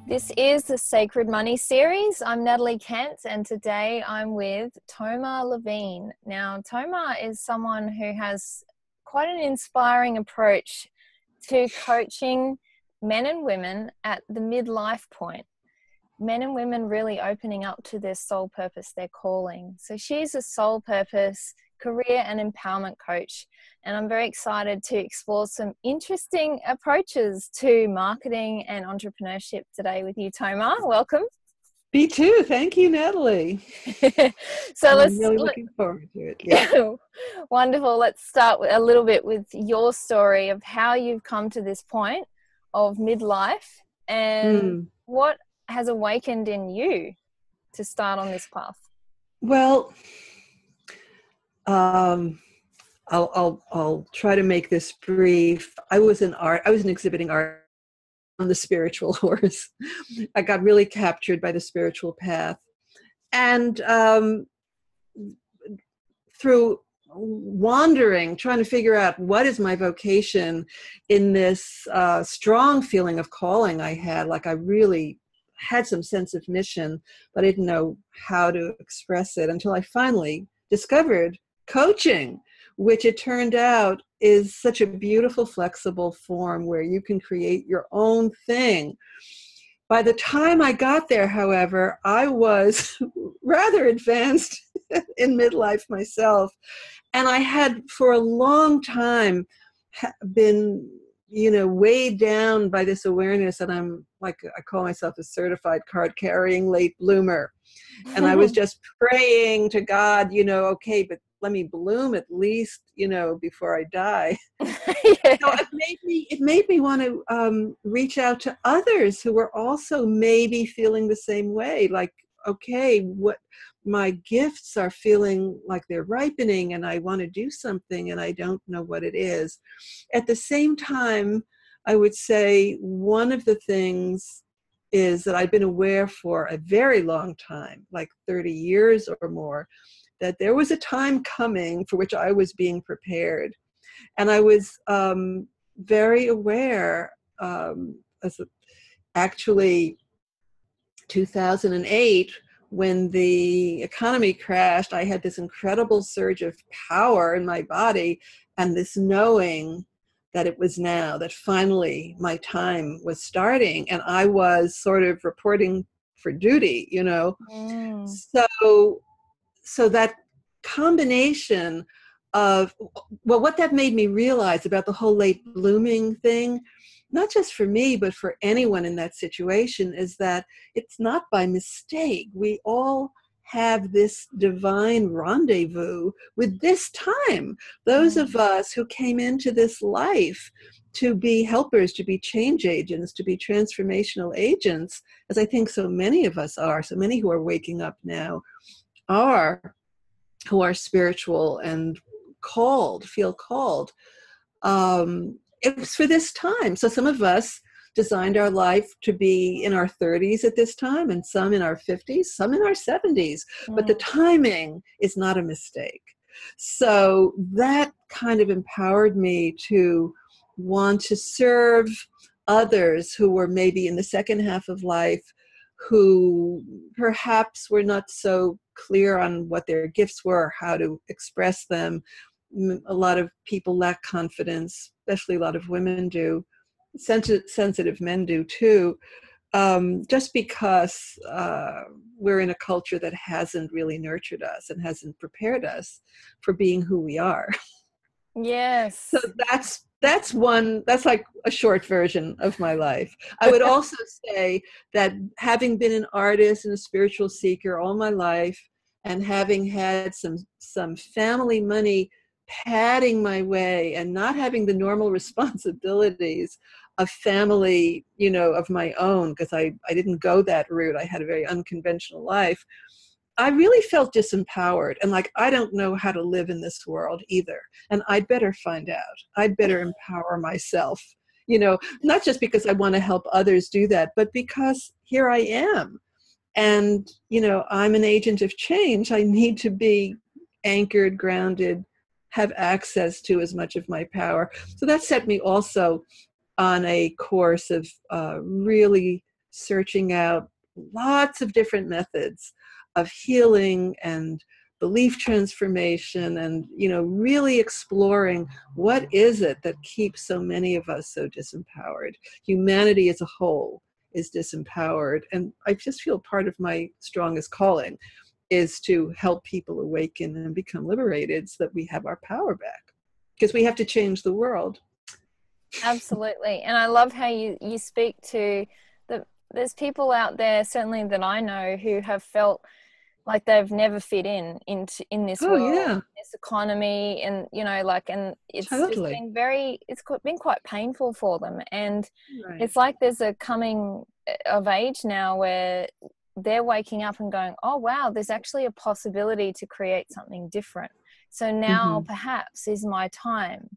This is the Sacred Money series. I'm Natalie Kent, and today I'm with Tomar Levine. Now, Tomar is someone who has quite an inspiring approach to coaching men and women at the midlife point. Men and women really opening up to their soul purpose, their calling. So she's a soul purpose, career and empowerment coach. And I'm very excited to explore some interesting approaches to marketing and entrepreneurship today with you, Tomar. Welcome. Me too. Thank you, Natalie. I'm really looking forward to it. Yeah. Wonderful. Let's start a little bit with your story of how you've come to this point of midlife and what has awakened in you to start on this path. Well, I'll try to make this brief. I was an exhibiting art on the spiritual horse. I got really captured by the spiritual path. And through wandering, trying to figure out what is my vocation in this strong feeling of calling I had, like I really had some sense of mission, but I didn't know how to express it until I finally discovered coaching, which it turned out is such a beautiful, flexible form where you can create your own thing. By the time I got there, however, I was rather advanced in midlife myself. And I had for a long time been, weighed down by this awareness that I'm like, I call myself a certified card-carrying late bloomer. And I was just praying to God, okay, but let me bloom at least, before I die. Yeah. So it made me want to reach out to others who were also maybe feeling the same way. Like, okay, what my gifts are feeling like they're ripening and I want to do something and I don't know what it is. At the same time, I would say one of the things is that I've been aware for a very long time, like 30 years or more, that there was a time coming for which I was being prepared. And I was very aware, actually 2008, when the economy crashed, I had this incredible surge of power in my body and this knowing that it was now, that finally my time was starting and I was sort of reporting for duty, So that combination of, well, what that made me realize about the whole late blooming thing, not just for me, but for anyone in that situation, is that it's not by mistake. We all have this divine rendezvous with this time. Those of us who came into this life to be helpers, to be change agents, to be transformational agents, as I think so many of us are, so many who are waking up now who are spiritual and feel called. It was for this time. So some of us designed our life to be in our 30s at this time, and some in our 50s, some in our 70s. But the timing is not a mistake. So that kind of empowered me to want to serve others who were maybe in the second half of life, who perhaps were not so clear on what their gifts were, how to express them. A lot of people lack confidence, especially a lot of women do. Sensitive men do too, just because we're in a culture that hasn't really nurtured us and hasn't prepared us for being who we are. Yes. So that's like a short version of my life. I would also say that having been an artist and a spiritual seeker all my life, and having had some family money padding my way and not having the normal responsibilities of family, of my own, because I didn't go that route. I had a very unconventional life. I really felt disempowered and like, I don't know how to live in this world either. And I'd better find out. I'd better empower myself, not just because I want to help others do that, but because here I am. And, I'm an agent of change. I need to be anchored, grounded, have access to as much of my power. So that set me also on a course of really searching out lots of different methods of healing and belief transformation, and really exploring what is it that keeps so many of us so disempowered. Humanity as a whole is disempowered, and I just feel part of my strongest calling is to help people awaken and become liberated so that we have our power back, because we have to change the world. Absolutely. And I love how you speak to there's people out there, certainly that I know, who have felt like they've never fit in this Oh, world, yeah. this economy, and and it's Totally. it's been quite painful for them. And Right. it's like there's a coming of age now where they're waking up and going, oh wow, there's actually a possibility to create something different. So now perhaps is my time.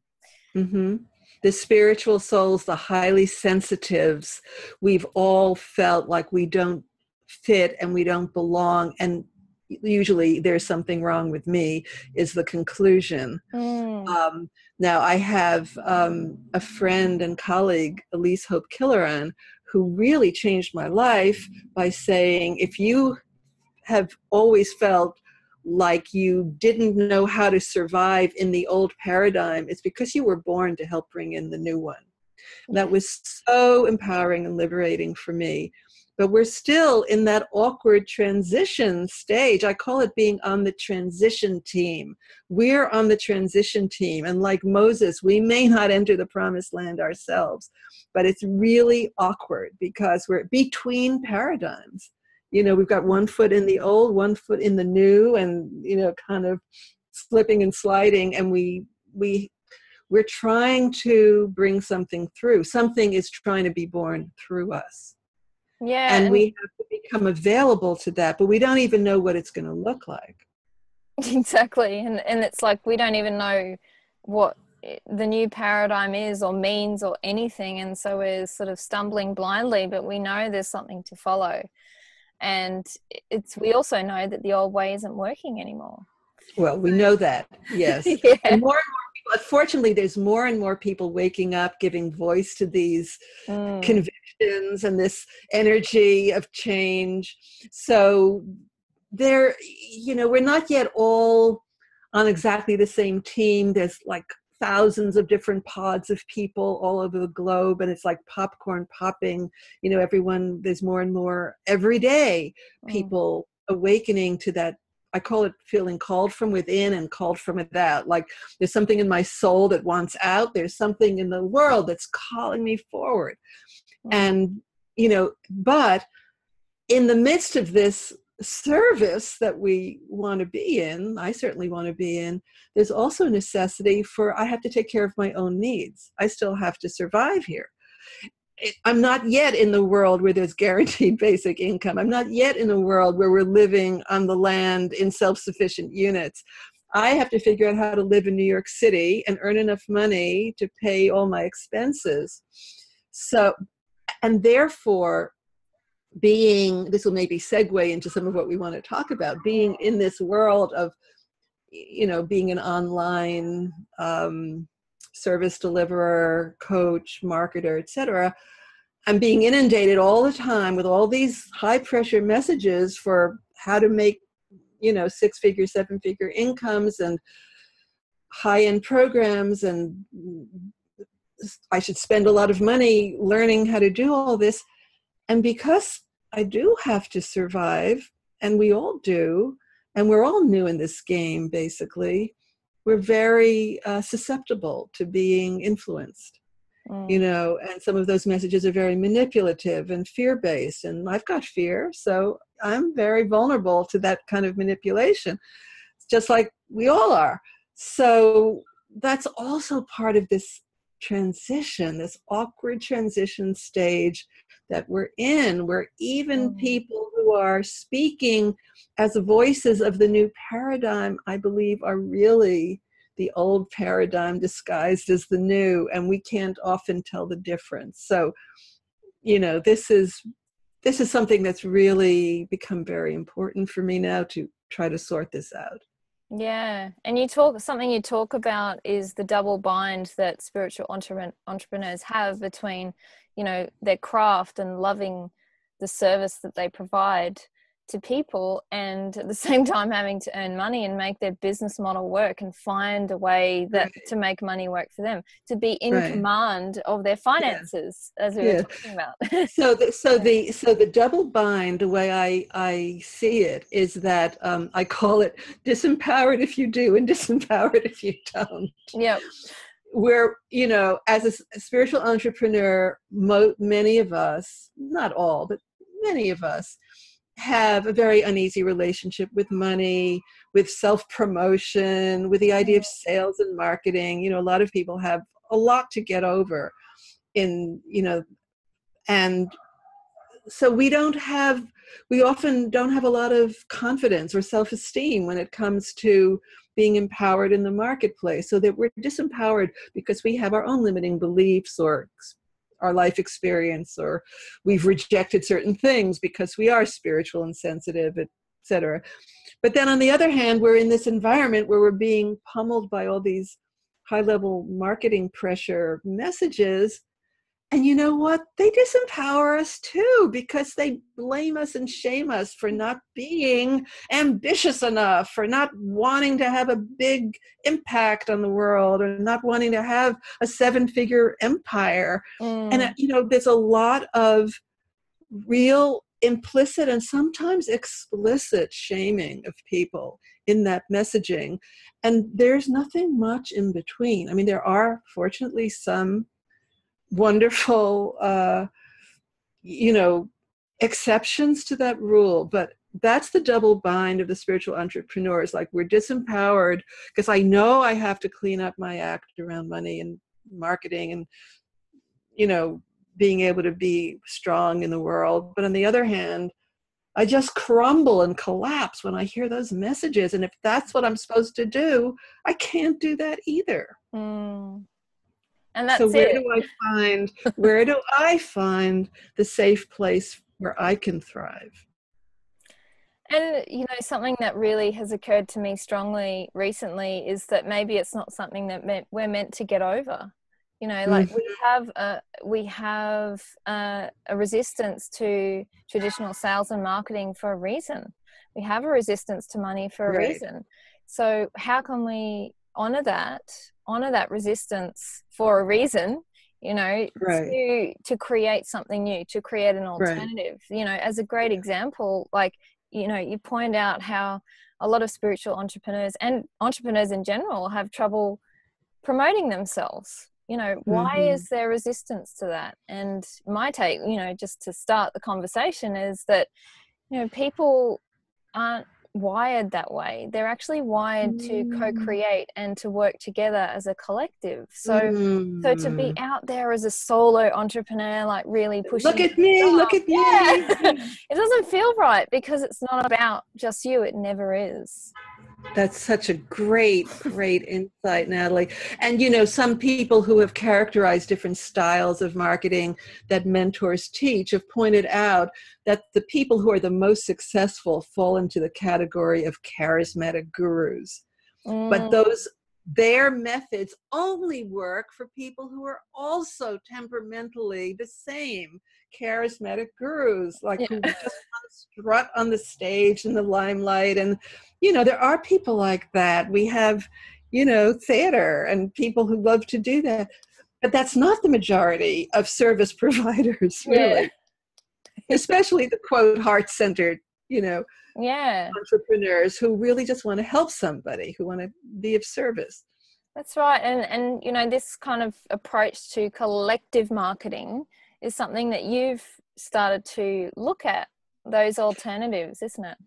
Mm-hmm. The spiritual souls, the highly sensitives, we've all felt like we don't fit and we don't belong, and usually there's something wrong with me, is the conclusion. Now I have a friend and colleague, Elise Hope Killeran, who really changed my life by saying, if you have always felt like you didn't know how to survive in the old paradigm, it's because you were born to help bring in the new one. That was so empowering and liberating for me. But we're still in that awkward transition stage. I call it being on the transition team. We're on the transition team. And like Moses, we may not enter the promised land ourselves, but it's really awkward because we're between paradigms. We've got one foot in the old, one foot in the new, and, kind of slipping and sliding. And we're trying to bring something through. Something is trying to be born through us. Yeah. And we have to become available to that, but we don't even know what it's going to look like. Exactly. And it's like we don't even know what the new paradigm is or means or anything. And so we're sort of stumbling blindly, but we know there's something to follow. And we also know that the old way isn't working anymore. Well, we know that, yes. Yeah. And more and more people, unfortunately, there's more and more people waking up, giving voice to these convictions and this energy of change. So we're not yet all on exactly the same team. There's like thousands of different pods of people all over the globe, and it's like popcorn popping. There's more and more every day people awakening to that. I call it feeling called from within and called from without. Like there's something in my soul that wants out. There's something in the world that's calling me forward. And, but in the midst of this service that we want to be in, I certainly want to be in, there's also necessity for, I have to take care of my own needs. I still have to survive here. I'm not yet in the world where there's guaranteed basic income. I'm not yet in a world where we're living on the land in self-sufficient units. I have to figure out how to live in New York City and earn enough money to pay all my expenses. So, and therefore, this will maybe segue into some of what we want to talk about, being in this world of, being an online service deliverer, coach, marketer, etc. I'm being inundated all the time with all these high pressure messages for how to make, 6-figure, 7-figure incomes and high-end programs, and I should spend a lot of money learning how to do all this. And because I do have to survive, and we all do, and we're all new in this game, basically, we're very susceptible to being influenced, and some of those messages are very manipulative and fear-based. And I've got fear, so I'm very vulnerable to that kind of manipulation, just like we all are. So that's also part of this transition, this awkward transition stage that we're in, where even people who are speaking as voices of the new paradigm, I believe, are really the old paradigm disguised as the new, and we can't often tell the difference. So, this is something that's really become very important for me now, to try to sort this out. Yeah. And something you talk about is the double bind that spiritual entrepreneurs have between, their craft and loving the service that they provide to people, and at the same time having to earn money and make their business model work and find a way that to make money work for them, to be in command of their finances, as we were talking about. So the double bind, the way I see it, is that I call it disempowered if you do and disempowered if you don't. Yep. Where, you know, as a spiritual entrepreneur, many of us, not all, but many of us, have a very uneasy relationship with money, with self-promotion, with the idea of sales and marketing. You know, a lot of people have a lot to get over in, you know, and so we often don't have a lot of confidence or self-esteem when it comes to being empowered in the marketplace, so that we're disempowered because we have our own limiting beliefs or our life experience, or we've rejected certain things because we are spiritual and sensitive, etc. But then on the other hand, we're in this environment where we're being pummeled by all these high-level marketing pressure messages. And you know what? They disempower us too, because they blame us and shame us for not being ambitious enough, for not wanting to have a big impact on the world, or not wanting to have a 7-figure empire. And, you know, there's a lot of real implicit and sometimes explicit shaming of people in that messaging. And there's nothing much in between. I mean, there are, fortunately, some wonderful, you know, exceptions to that rule, but that's the double bind of the spiritual entrepreneurs. Like, we're disempowered because I know I have to clean up my act around money and marketing and, you know, being able to be strong in the world. But on the other hand, I just crumble and collapse when I hear those messages. And if that's what I'm supposed to do, I can't do that either. And that's so where do I find the safe place where I can thrive? And, you know, something that really has occurred to me strongly recently is that maybe it's not something that we're meant to get over. You know, like we have a resistance to traditional sales and marketing for a reason. We have a resistance to money for a reason. So how can we honor that resistance for a reason, you know, to create something new, to create an alternative? You know, as a great example, like, you know, you point out how a lot of spiritual entrepreneurs and entrepreneurs in general have trouble promoting themselves. You know, why is there resistance to that? And my take, you know, just to start the conversation, is that, you know, people aren't wired that way. They're actually wired to co-create and to work together as a collective. So to be out there as a solo entrepreneur, like really pushing, look at me, it doesn't feel right, because it's not about just you. It never is. That's such a great insight, Natalie. And, you know, some people who have characterized different styles of marketing that mentors teach have pointed out that the people who are the most successful fall into the category of charismatic gurus. But their methods only work for people who are also temperamentally the same, charismatic gurus, like who just want to strut on the stage in the limelight. And, you know, there are people like that. We have, you know, theater and people who love to do that. But that's not the majority of service providers, really. Especially the, quote, heart-centered, you know, entrepreneurs who really just want to help somebody, who want to be of service. That's right. And you know, this kind of approach to collective marketing is something that you've started to look at, those alternatives, isn't it?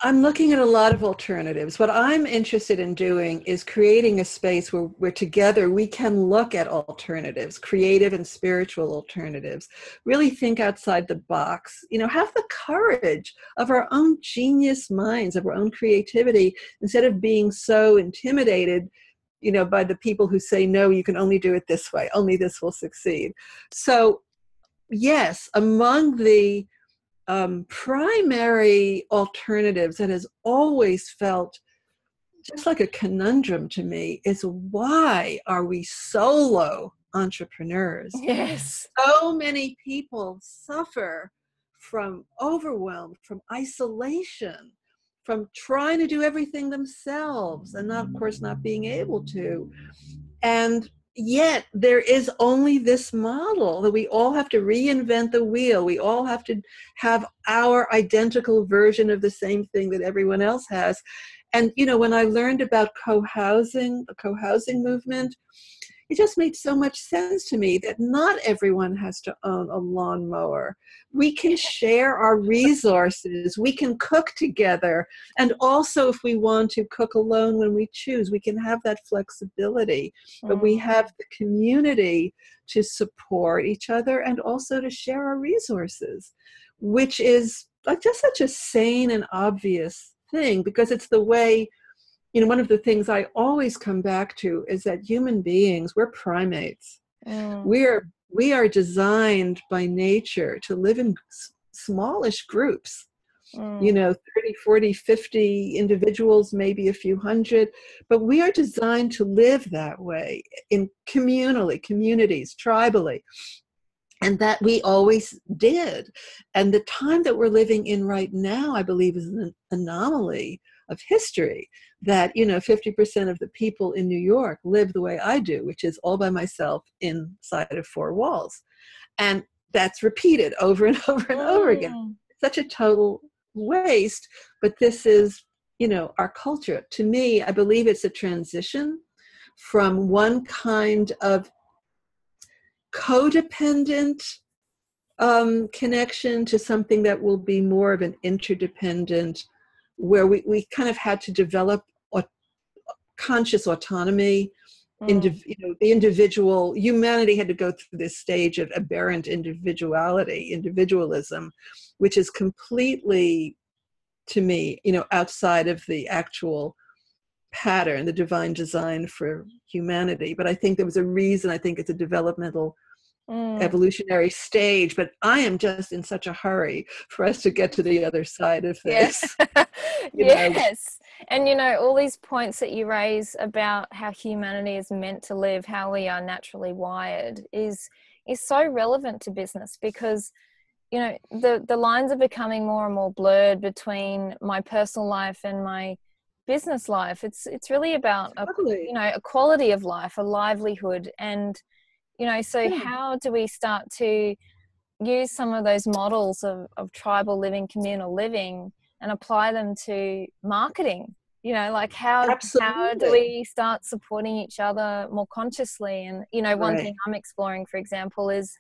I'm looking at a lot of alternatives. What I'm interested in doing is creating a space where together we can look at alternatives, creative and spiritual alternatives, really think outside the box, you know, have the courage of our own genius minds, of our own creativity, instead of being so intimidated, you know, by the people who say, no, you can only do it this way, only this will succeed. So yes, among the primary alternatives that has always felt just like a conundrum to me is, why are we solo entrepreneurs? Yes. So many people suffer from overwhelm, from isolation, from trying to do everything themselves and not, of course, not being able to. And yet there is only this model that we all have to reinvent the wheel. We all have to have our identical version of the same thing that everyone else has. And, you know, when I learned about co-housing, the co-housing movement, it just made so much sense to me that not everyone has to own a lawnmower. We can share our resources. We can cook together. And also, if we want to cook alone when we choose, we can have that flexibility. But we have the community to support each other and also to share our resources, which is like just such a sane and obvious thing, because it's the way, you know, one of the things I always come back to is that human beings, we're primates. We are designed by nature to live in smallish groups, you know, 30, 40, 50 individuals, maybe a few hundred, but we are designed to live that way in communities, tribally. And that we always did. And the time that we're living in right now, I believe, is an anomaly of history, that, you know, 50% of the people in New York live the way I do, which is all by myself inside of four walls. And that's repeated over and over and over again. Such a total waste. But this is, you know, our culture. To me, I believe it's a transition from one kind of codependent connection to something that will be more of an interdependent, where we kind of had to develop conscious autonomy. You know, the individual, humanity had to go through this stage of aberrant individualism, which is completely, to me, you know, outside of the actual pattern, the divine design for humanity. But I think there was a reason. I think it's a developmental evolutionary stage, but I am just in such a hurry for us to get to the other side of this. Yes. And, you know, all these points that you raise about how humanity is meant to live, how we are naturally wired, is so relevant to business, because, you know, the lines are becoming more and more blurred between my personal life and my business life. It's really about you know, a quality of life, a livelihood. And, you know, so how do we start to use some of those models of tribal living, communal living, and apply them to marketing? You know, like how do we start supporting each other more consciously? And, you know, one thing I'm exploring, for example, is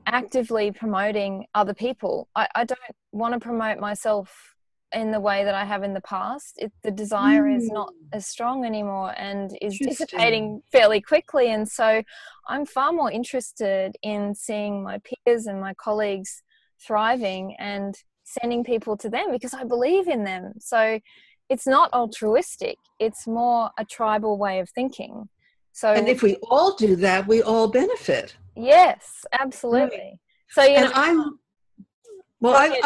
actively promoting other people. I don't want to promote myself in the way that I have in the past. The desire is not as strong anymore and is dissipating fairly quickly. And so I'm far more interested in seeing my peers and my colleagues thriving and sending people to them because I believe in them. So it's not altruistic. It's more a tribal way of thinking. So, and if we all do that, we all benefit. Yes, absolutely. So, you know, I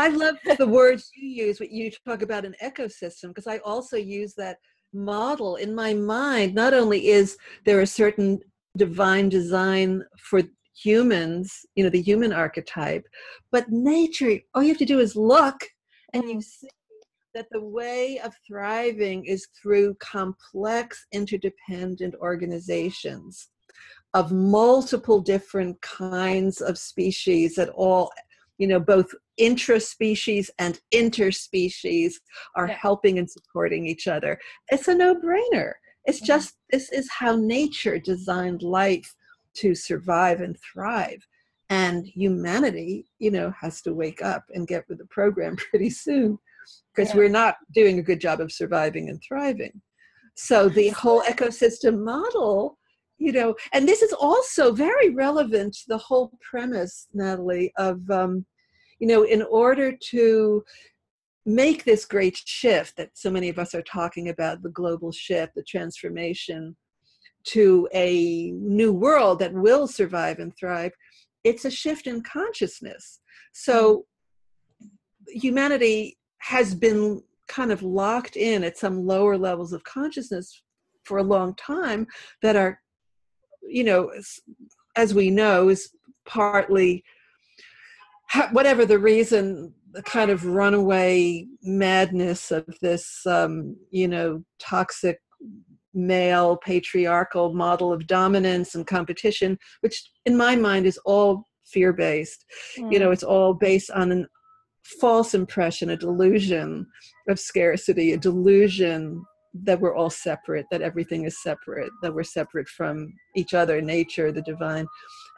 love the words you use when you talk about an ecosystem, because I also use that model in my mind. Not only is there a certain divine design for humans, you know, the human archetype, but nature, all you have to do is look and you see that the way of thriving is through complex, interdependent organizations of multiple different kinds of species that all, you know, both intraspecies and interspecies are helping and supporting each other. It's a no-brainer. It's just, this is how nature designed life to survive and thrive. And humanity, you know, has to wake up and get with the program pretty soon, because we're not doing a good job of surviving and thriving. So the whole ecosystem model, you know, and this is also very relevant to the whole premise, Natalie, of, you know, in order to make this great shift that so many of us are talking about, the global shift, the transformation to a new world that will survive and thrive, it's a shift in consciousness. So humanity has been kind of locked in at some lower levels of consciousness for a long time that are, you know, as we know, is partly whatever the reason, the kind of runaway madness of this, toxic male patriarchal model of dominance and competition, which in my mind is all fear-based. It's all based on an false impression, a delusion of scarcity, a delusion that we're all separate, that everything is separate, that we're separate from each other, nature, the divine.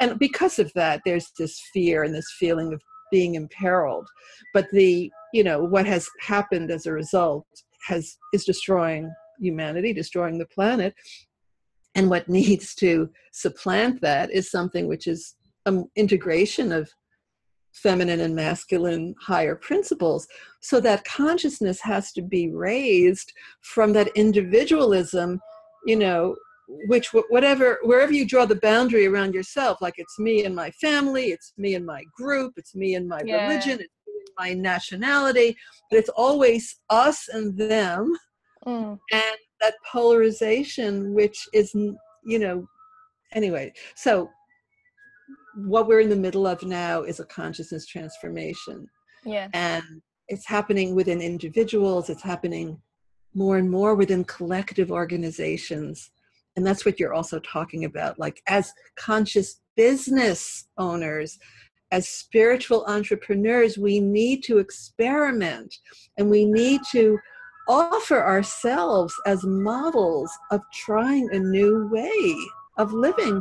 And because of that, there's this fear and this feeling of being imperiled. But what has happened as a result is destroying humanity, destroying the planet. And what needs to supplant that is something which is an integration of feminine and masculine higher principles, so that consciousness has to be raised from that individualism, which wherever you draw the boundary around yourself, like it's me and my family, it's me and my group, it's me and my religion, it's me and my nationality, but it's always us and them. And that polarization, which is, anyway, so what we're in the middle of now is a consciousness transformation. Yeah. And it's happening within individuals. It's happening more and more within collective organizations. And that's what you're also talking about. Like, as conscious business owners, as spiritual entrepreneurs, we need to experiment, and we need to offer ourselves as models of trying a new way of living.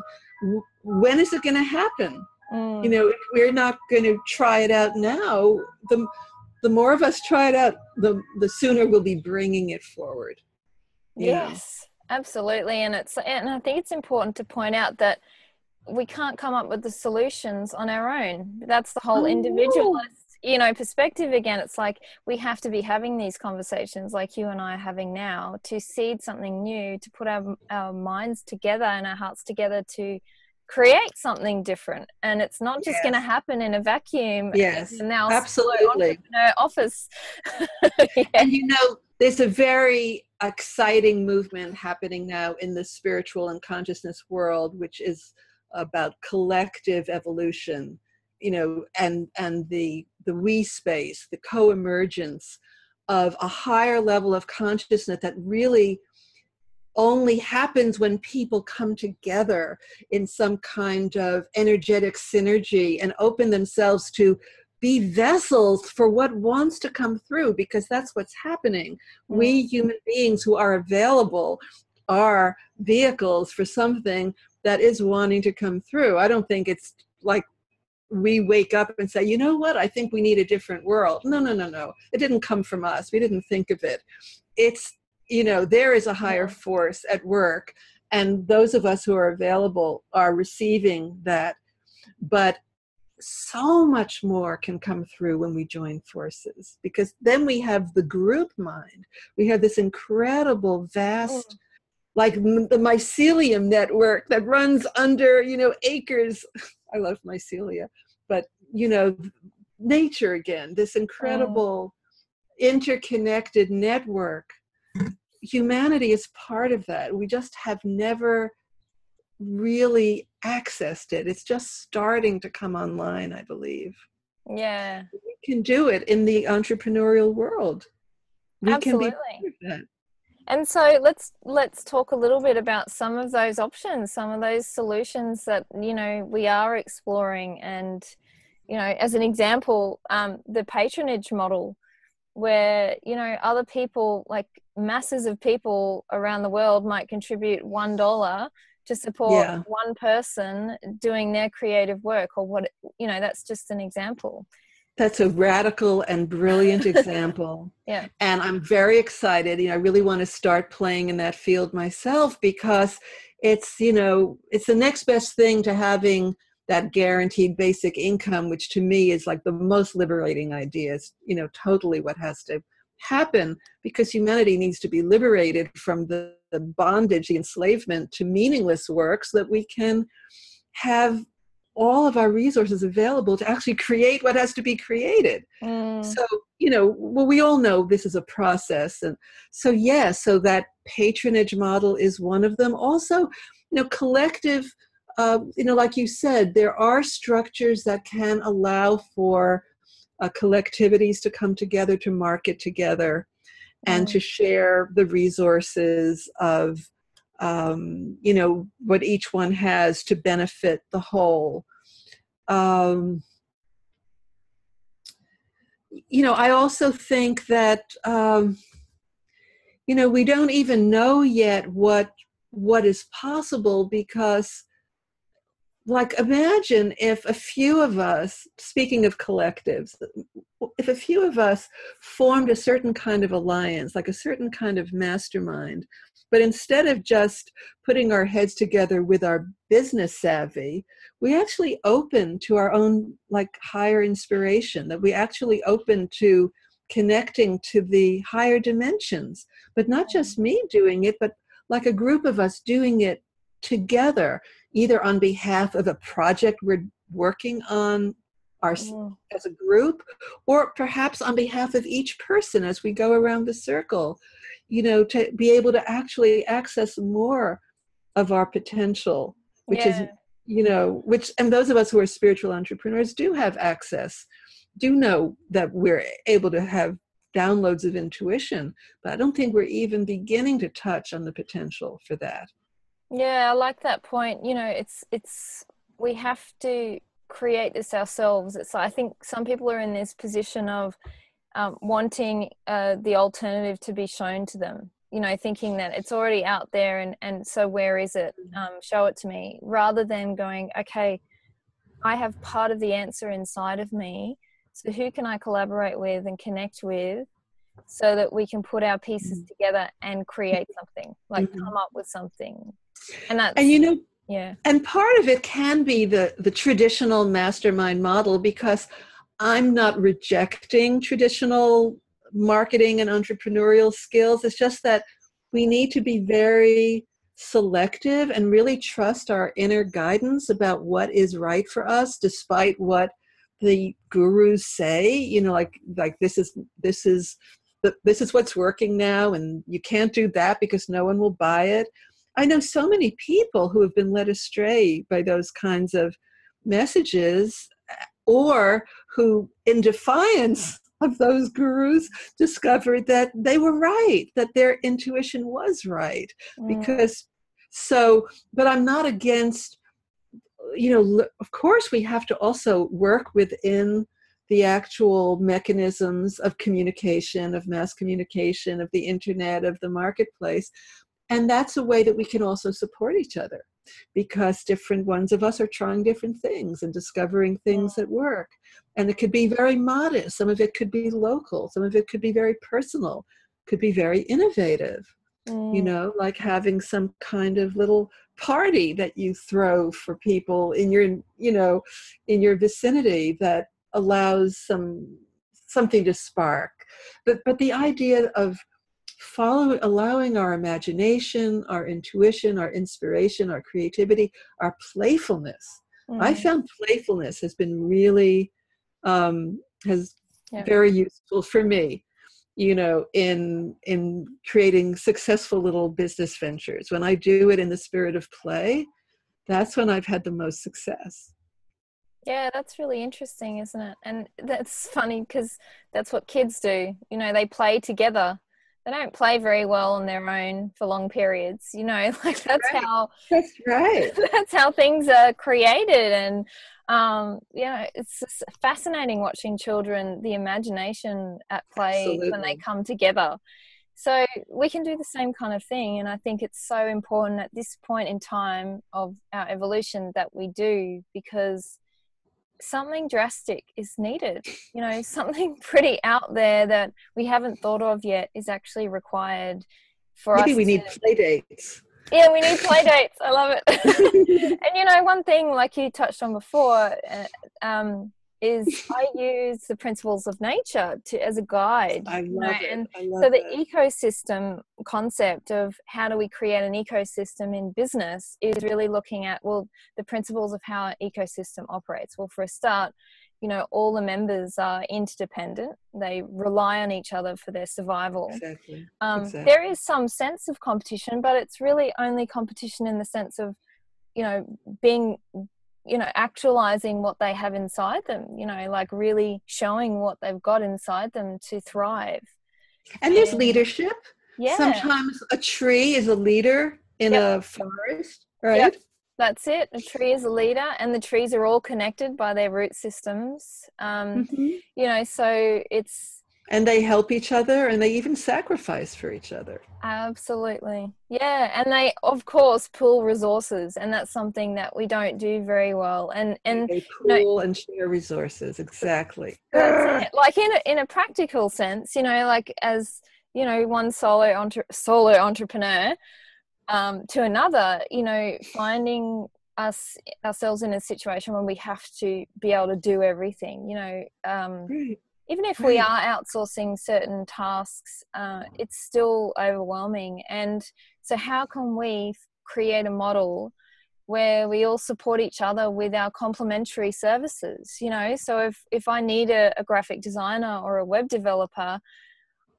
When is it going to happen? If we're not going to try it out now, the more of us try it out, the sooner we'll be bringing it forward. Yes, absolutely. And I think it's important to point out that we can't come up with the solutions on our own. That's the whole individualist, perspective again. It's like we have to be having these conversations like you and I are having now to seed something new, to put our minds together and our hearts together to create something different. And it's not just going to happen in a vacuum. Yes, in our absolutely. Office. And there's a very exciting movement happening now in the spiritual and consciousness world, which is about collective evolution, and the we space, the co-emergence of a higher level of consciousness that really only happens when people come together in some kind of energetic synergy and open themselves to be vessels for what wants to come through, because that's what's happening. We human beings who are available are vehicles for something that is wanting to come through. I don't think it's like we wake up and say, you know what, I think we need a different world. No. It didn't come from us. We didn't think of it. It's, there is a higher force at work, and those of us who are available are receiving that. But so much more can come through when we join forces, because then we have the group mind. We have this incredible, vast, like the mycelium network that runs under, acres. I love mycelia, but, nature again, this incredible interconnected network. Humanity is part of that. We just have never really accessed it. It's just starting to come online, I believe. Yeah. We can do it in the entrepreneurial world. We Absolutely. can be part of that. And so let's talk a little bit about some of those options, some of those solutions that, we are exploring. And, as an example, the patronage model, where, other people, like masses of people around the world, might contribute $1 to support one person doing their creative work, or what, that's just an example. That's a radical and brilliant example. Yeah. And I'm very excited. I really want to start playing in that field myself, because it's, it's the next best thing to having that guaranteed basic income, which to me is like the most liberating idea. Is, totally what has to happen, because humanity needs to be liberated from the bondage, the enslavement to meaningless work, so that we can have all of our resources available to actually create what has to be created. So, we all know this is a process. And so, so that patronage model is one of them. Also, collective like you said, there are structures that can allow for collectivities to come together, to market together, and to share the resources of, what each one has to benefit the whole. I also think that, we don't even know yet what is possible, because, like, imagine if a few of us, speaking of collectives, if a few of us formed a certain kind of alliance, like a certain kind of mastermind, but instead of just putting our heads together with our business savvy, we actually open to our own, like, higher inspiration, that we actually open to connecting to the higher dimensions, but not just me doing it, but like a group of us doing it together, either on behalf of a project we're working on as a group, or perhaps on behalf of each person as we go around the circle, to be able to actually access more of our potential, which is, and those of us who are spiritual entrepreneurs do have access, do know that we're able to have downloads of intuition, but I don't think we're even beginning to touch on the potential for that. Yeah, I like that point. We have to create this ourselves. I think some people are in this position of wanting the alternative to be shown to them, thinking that it's already out there, and so where is it? Show it to me, rather than going, okay, I have part of the answer inside of me, so who can I collaborate with and connect with, so that we can put our pieces together and create something, like come up with something. And and part of it can be the traditional mastermind model, because I'm not rejecting traditional marketing and entrepreneurial skills. It's just that we need to be very selective and really trust our inner guidance about what is right for us, despite what the gurus say, like this is what's working now, and you can't do that because no one will buy it. I know so many people who have been led astray by those kinds of messages, or who, in defiance of those gurus, discovered that they were right, that their intuition was right. But I'm not against, of course we have to also work within the actual mechanisms of communication, of mass communication, of the internet, of the marketplace. And that's a way that we can also support each other, because different ones of us are trying different things and discovering things that work. And it could be very modest. Some of it could be local. Some of it could be very personal, could be very innovative, like having some kind of little party that you throw for people in your vicinity that allows something to spark. But the idea of allowing our imagination, our intuition, our inspiration, our creativity, our playfulness. I found playfulness has been really very useful for me, in creating successful little business ventures. When I do it in the spirit of play, that's when I've had the most success. Yeah, that's really interesting, isn't it? And that's funny, because that's what kids do. They play together. They don't play very well on their own for long periods, like that's right. That's how things are created. And, it's just fascinating watching children, the imagination at play. Absolutely. When they come together. So we can do the same kind of thing. And I think it's so important at this point in time of our evolution that we do, because something drastic is needed. Something pretty out there that we haven't thought of yet is actually required for us. Maybe we need play dates. Yeah, we need play dates. I love it. And one thing, like you touched on before, is I use the principles of nature as a guide. I love it. And I love so the ecosystem concept of how do we create an ecosystem in business is really looking at, the principles of how an ecosystem operates. Well, for a start, all the members are interdependent. They rely on each other for their survival. Exactly. There is some sense of competition, but it's really only competition in the sense of being, actualizing what they have inside them, like really showing what they've got inside them to thrive. And there's leadership. Yeah. Sometimes a tree is a leader in a forest, right? Yep. That's it. A tree is a leader, and the trees are all connected by their root systems. So it's... And they help each other, and they even sacrifice for each other. Absolutely. Yeah. And they, of course, pool resources, and that's something that we don't do very well. And they pool and share resources. Exactly. That's it. Like in a practical sense, like as, one solo entrepreneur to another, finding ourselves in a situation where we have to be able to do everything, Right. even if we are outsourcing certain tasks, it's still overwhelming. And so how can we create a model where we all support each other with our complementary services? So if I need a graphic designer or a web developer,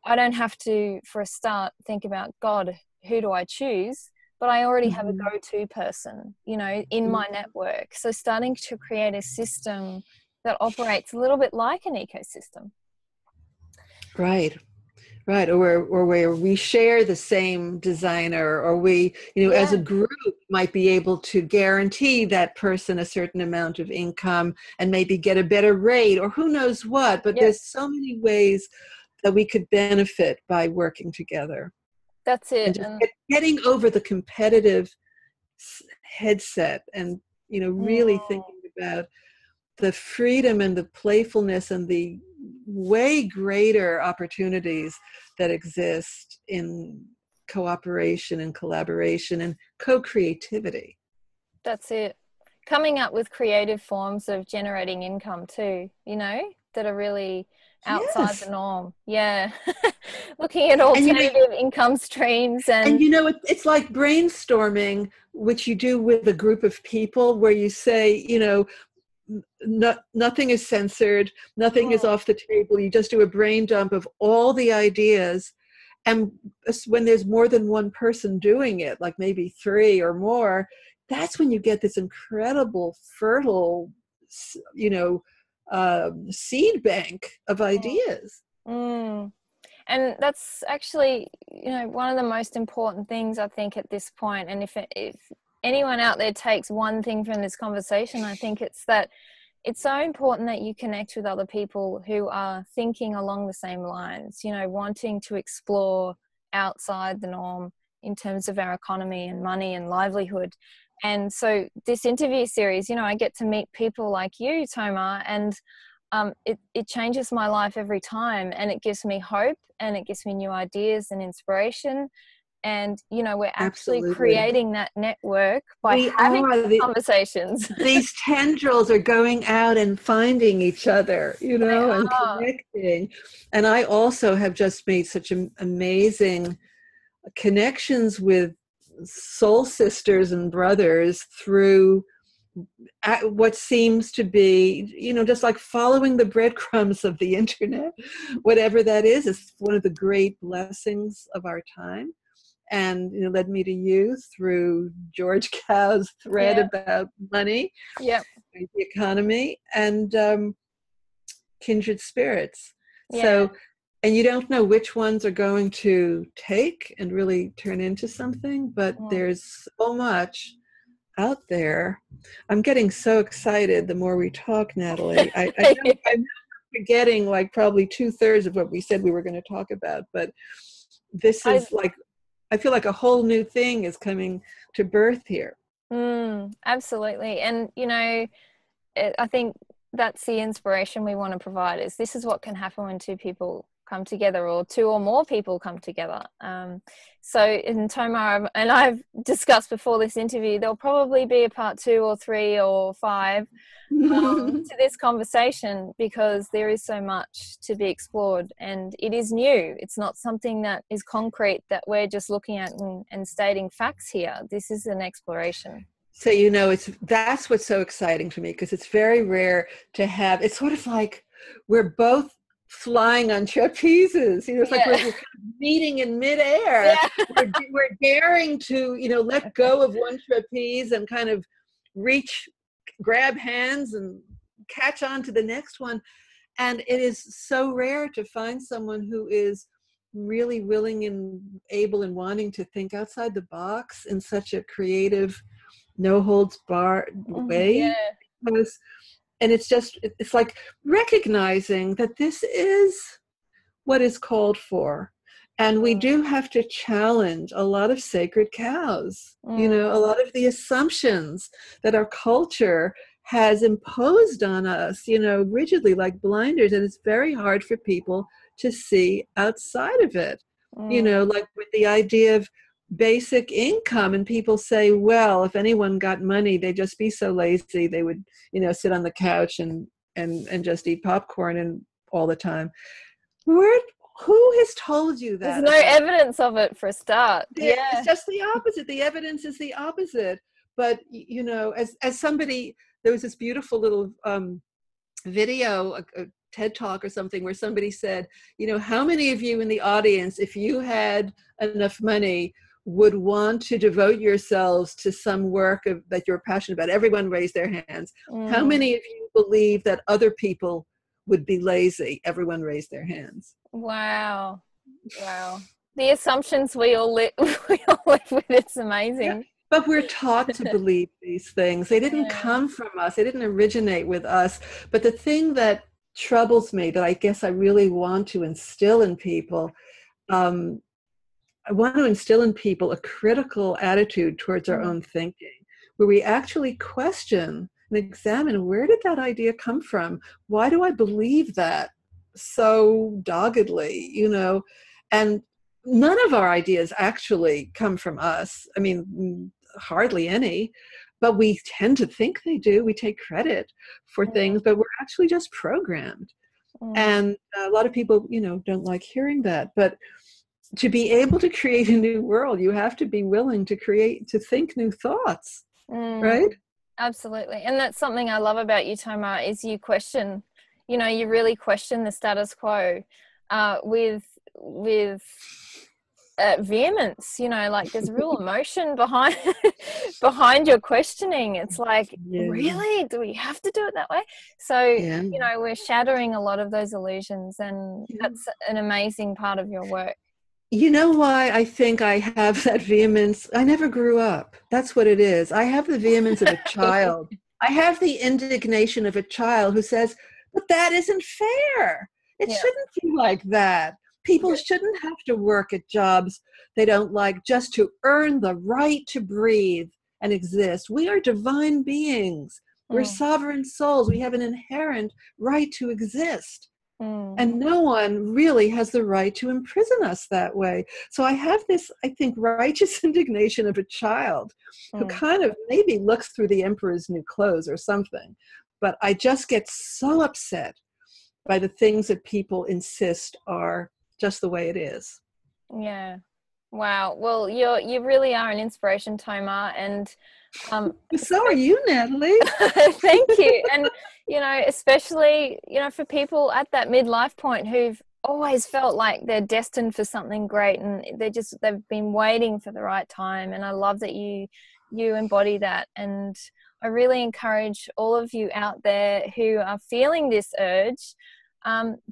I don't have to, for a start, think about, God, who do I choose? But I already have a go-to person, in my network. So starting to create a system that operates a little bit like an ecosystem. Right. Or where we share the same designer, or we, as a group might be able to guarantee that person a certain amount of income and maybe get a better rate, or who knows what. But there's so many ways that we could benefit by working together. That's it. And just getting over the competitive headset and, really thinking about the freedom and the playfulness and the way greater opportunities that exist in cooperation and collaboration and co-creativity. That's it. Coming up with creative forms of generating income too, that are really outside the norm. Yeah. Looking at alternative income streams. And it's like brainstorming, which you do with a group of people, where you say, nothing is censored, nothing is off the table. You just do a brain dump of all the ideas. And when there's more than one person doing it, like maybe 3 or more, that's when you get this incredible, fertile, seed bank of ideas. And that's actually, one of the most important things, I think, at this point. And if anyone out there takes one thing from this conversation, I think it's that it's so important that you connect with other people who are thinking along the same lines, wanting to explore outside the norm in terms of our economy and money and livelihood. And so this interview series, I get to meet people like you, Tomar, and it changes my life every time, and it gives me hope, and it gives me new ideas and inspiration. And, we're actually creating that network by having conversations. These tendrils are going out and finding each other, and connecting. And I also have just made such amazing connections with soul sisters and brothers through what seems to be, just like following the breadcrumbs of the internet, whatever that is one of the great blessings of our time. And led me to you through George Cow's thread about money, the economy, and kindred spirits. So, and you don't know which ones are going to take and really turn into something, but there's so much out there. I'm getting so excited the more we talk, Natalie. I'm forgetting like probably 2/3 of what we said we were going to talk about, but this is I feel like a whole new thing is coming to birth here. Absolutely. And, I think that's the inspiration we want to provide, is this is what can happen when 2 people come together, or 2 or more people come together. So in Tomar and I've discussed before this interview, there'll probably be a part 2 or 3 or 5 to this conversation, because there is so much to be explored, and it is new. It's not something that is concrete that we're just looking at and stating facts here. This is an exploration. So, that's what's so exciting to me, because it's very rare to have, it's sort of like we're both flying on trapezes. It's like we're kind of meeting in midair. Yeah. We're daring to, let go of one trapeze and kind of grab hands and catch on to the next one. And it is so rare to find someone who is really willing and able and wanting to think outside the box in such a creative, no holds barred way. Yeah. And it's like recognizing that this is what is called for. And we do have to challenge a lot of sacred cows, a lot of the assumptions that our culture has imposed on us, rigidly, like blinders. And it's very hard for people to see outside of it, like with the idea of basic income. And people say, well, if anyone got money, they'd just be so lazy. They would, sit on the couch and just eat popcorn and all the time. Who has told you that? There's no evidence of it for a start. It's just the opposite. The evidence is the opposite. But, as somebody, there was this beautiful little video, a TED Talk or something, where somebody said, how many of you in the audience, if you had enough money, would want to devote yourselves to some work that you're passionate about? Everyone raised their hands. How many of you believe that other people would be lazy? Everyone raised their hands. Wow. The assumptions we all live with, it's amazing. Yeah. But we're taught to believe these things. They didn't come from us. They didn't originate with us. But the thing that troubles me, that I guess I really want to instill in people, I want to instill in people a critical attitude towards our own thinking, where we actually question and examine, where did that idea come from? Why do I believe that so doggedly, And none of our ideas actually come from us. I mean, hardly any, but we tend to think they do. We take credit for things, but we're actually just programmed. And a lot of people, don't like hearing that. But to be able to create a new world, you have to be willing to think new thoughts, right? Absolutely. And that's something I love about you, Tomar, is you question, you really question the status quo with vehemence, like there's real emotion behind your questioning. It's like, really? Do we have to do it that way? So, we're shattering a lot of those illusions, and that's an amazing part of your work. You know why I think I have that vehemence? I never grew up. That's what it is. I have the vehemence of a child. I have the indignation of a child who says, but that isn't fair. It shouldn't be like that. People shouldn't have to work at jobs they don't like just to earn the right to breathe and exist. We are divine beings. We're sovereign souls. We have an inherent right to exist. And no one really has the right to imprison us that way. So I have this, I think, righteous indignation of a child who kind of maybe looks through the emperor's new clothes or something. But I just get so upset by the things that people insist are just the way it is. Yeah. Wow. Well, you really are an inspiration, Tomar, and so are you, Natalie. Thank you. And especially for people at that midlife point who've always felt like they're destined for something great, and they've been waiting for the right time. And I love that you embody that. And I really encourage all of you out there who are feeling this urge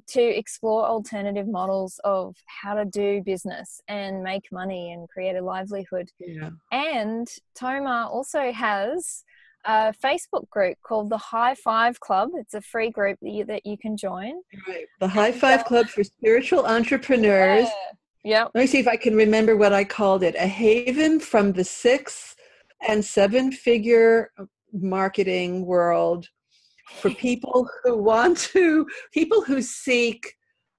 to explore alternative models of how to do business and make money and create a livelihood. Yeah. And Tomar also has a Facebook group called the High Five Club. It's a free group that you can join. Right. The High Five Club for spiritual entrepreneurs. Yeah. Let me see if I can remember what I called it. A haven from the 6 and 7-figure marketing world for people who seek,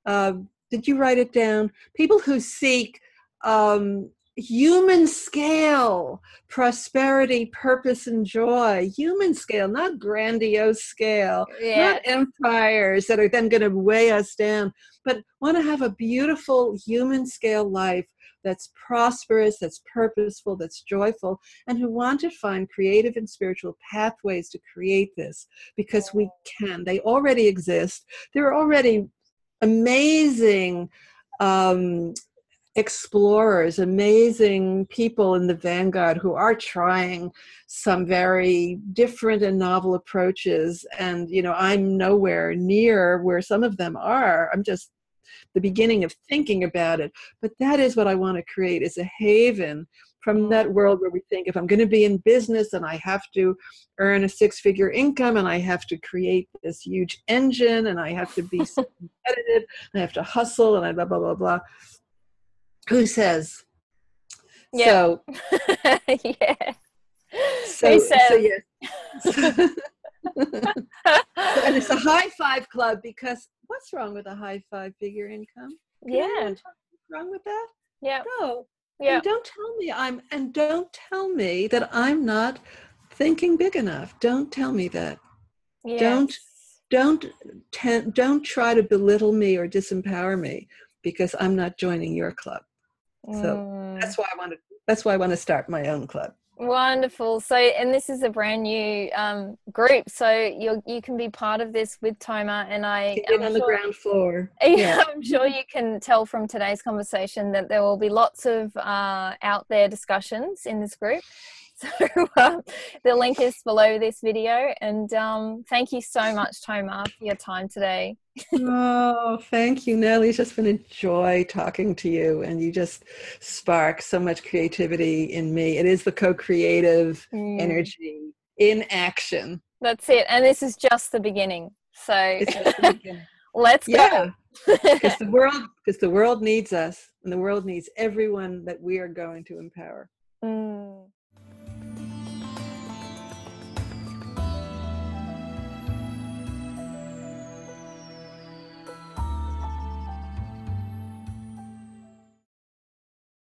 did you write it down? People who seek human scale prosperity, purpose, and joy. Human scale, not grandiose scale, not empires that are then going to weigh us down, but want to have a beautiful human scale life that's prosperous, that's purposeful, that's joyful, and who want to find creative and spiritual pathways to create this, because we can. They already exist. There are already amazing explorers, amazing people in the vanguard who are trying some very different and novel approaches. And, I'm nowhere near where some of them are. I'm just the beginning of thinking about it. But that is what I want to create, is a haven from that world where we think, if I'm going to be in business and I have to earn a 6-figure income and I have to create this huge engine and I have to be so competitive and I have to hustle and I blah, blah, blah, blah. Who says? Yeah. So, yeah. So yes. And it's a high five club, because what's wrong with a high 5-figure income? What's wrong with that? Yeah. No. Yeah. And don't tell me that I'm not thinking big enough. Don't tell me that. Yes. Don't try to belittle me or disempower me because I'm not joining your club. So that's why I want to start my own club. Wonderful. So, and this is a brand new group, so you can be part of this with Tomar, and I am on the ground floor. Yeah, I'm sure you can tell from today's conversation that there will be lots of out there discussions in this group. So the link is below this video, and thank you so much, Tomar, for your time today. Oh, thank you, Nellie. It's just been a joy talking to you, and you just spark so much creativity in me. It is the co-creative energy in action. That's it. And this is just the beginning. So it's just the beginning. Let's go. Because the world needs us, and the world needs everyone that we are going to empower.